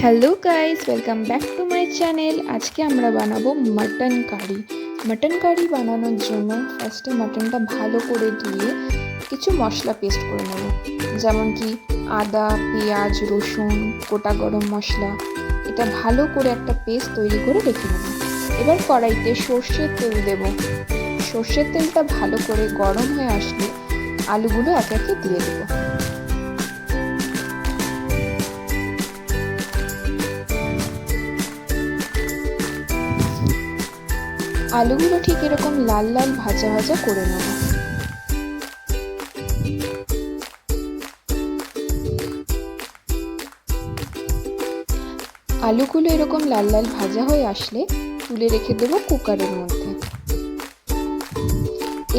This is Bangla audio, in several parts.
Hello guys, welcome back to my channel. আজকে আমরা বানাবো মাটন কারি। মাটন কারি বানানোর জন্য ফার্স্টে মাটনটা ভালো করে ধুয়ে কিছু মশলা পেস্ট করে নেব, যেমন কি আদা, পেঁয়াজ, রসুন, গোটা গরম মশলা। এটা ভালো করে একটা পেস্ট তৈরি করে রেখে নেব। এবার কড়াইতে সর্ষের তেল দেব। সর্ষের তেলটা ভালো করে গরম হয়ে আসলে আলুগুলো একে একে দিয়ে দেবো। আলুগুলো ঠিক এরকম লাল লাল ভাজা ভাজা করে নেব। আলুগুলো এরকম লাল লাল ভাজা হয়ে আসলে তুলে রেখে দেবো কুকারের মধ্যে।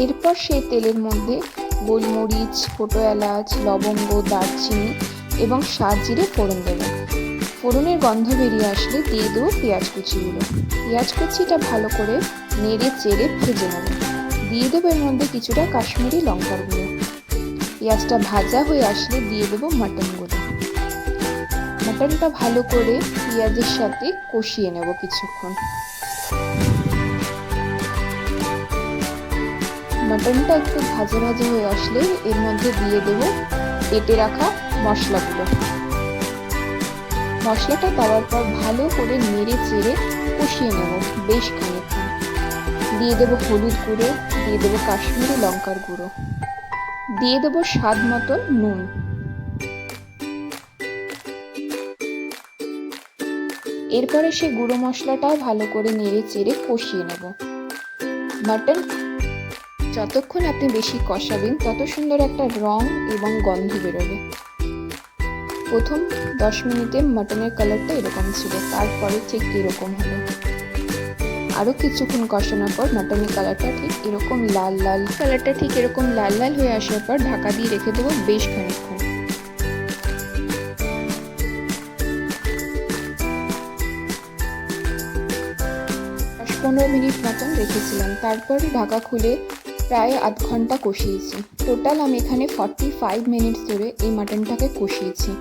এরপর সেই তেলের মধ্যে গোলমরিচ, ছোটো এলাচ, লবঙ্গ, দারচিনি এবং সাত জিরে ফোড়ন দেবো। ফোড়নের গন্ধ বেরিয়ে আসলে দিয়ে দেবো পেঁয়াজ কুচিগুলো। পেঁয়াজ কুচিটা ভালো করে নেড়ে চেড়ে ভেজে নেব। দিয়ে দেবো এর মধ্যে কিছুটা কাশ্মীরি লঙ্কার গুঁড়ো। পেঁয়াজটা ভাজা হয়ে আসলে দিয়ে দেবো মাটনগুলো। মাটনটা ভালো করে পেঁয়াজের সাথে কষিয়ে নেব কিছুক্ষণ। মাটনটা একটু ভাজা ভাজা হয়ে আসলে এর মধ্যে দিয়ে দেবো বেটে রাখা মশলাগুলো। মশলাটা দেওয়ার পর ভালো করে নেড়ে চেড়ে কষিয়ে নেব বেশ খানিকক্ষণ। দিয়ে দেবো হলুদ গুঁড়ো, দিয়ে দেবো কাশ্মীরি লঙ্কার গুঁড়ো, দিয়ে দেবো স্বাদ মতো নুন। এরপরে সে গুঁড়ো মশলাটাও ভালো করে নেড়ে চেড়ে কষিয়ে নেব। মাটন যতক্ষণ আপনি বেশি কষাবেন তত সুন্দর একটা রং এবং গন্ধ বেরোবে। প্রথম 10 মিনিটে মাটনের কালারটা এরকম ছিল, তারপরে ঠিক এরকম হলো। আরও কিছুক্ষণ কষানোর পর মাটনের কালারটা ঠিক এরকম লাল লাল হয়ে আসার পর ঢাকা দিয়ে রেখে দেবো বেশ খানিকক্ষণ। দশ 15 মিনিট মতন রেখেছিলাম, তারপরে ঢাকা খুলে প্রায় আধ ঘন্টা কষিয়েছি। টোটাল আমি এখানে 45 মিনিটস ধরে এই মাটনটাকে কষিয়েছি।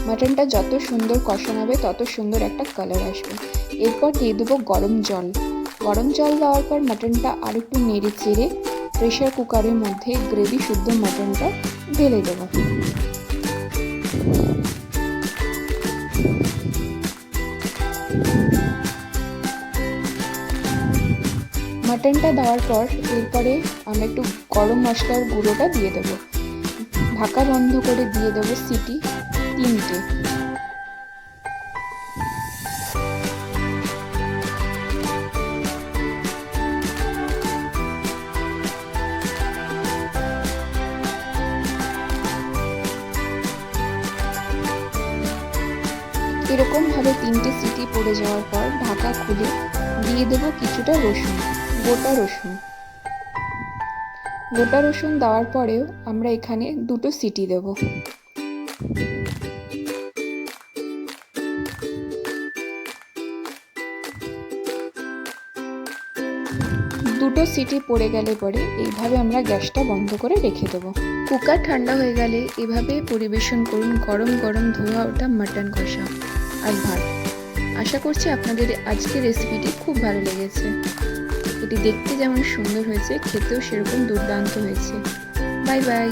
মাটনটা যত সুন্দর কষানো হবে তত সুন্দর একটা কালার আসবে। এরপর দিয়ে দেবো গরম জল। গরম জল দেওয়ার পর মাটনটা আর একটু নেড়ে চেড়ে প্রেশার কুকারের মধ্যে গ্রেভি শুদ্ধ মাটনটা ঢেলে দেব। মাটনটা দেওয়ার পর এরপরে আমরা একটু গরম মশলার গুঁড়োটা দিয়ে দেব। ঢাকা বন্ধ করে দিয়ে দেবো সিটি 3টে। এরকম ভাবে 3টে সিটি পড়ে যাওয়ার পর ঢাকা খুলে দিয়ে দেবো কিছুটা রসুন, গোটা রসুন। গোটা রসুন দেওয়ার পরেও আমরা এখানে 2টো সিটি দেব। দুটো সিটি পড়ে গেলে পরে এইভাবে আমরা গ্যাসটা বন্ধ করে রেখে দেবো। কুকার ঠান্ডা হয়ে গেলে এভাবে পরিবেশন করুন গরম গরম ধোয়া ওঠা মাটন কষা আর ভাত। আশা করছি আপনাদের আজকের রেসিপিটি খুব ভালো লেগেছে। এটি দেখতে যেমন সুন্দর হয়েছে, খেতেও সেরকম দুর্দান্ত হয়েছে। Bye bye.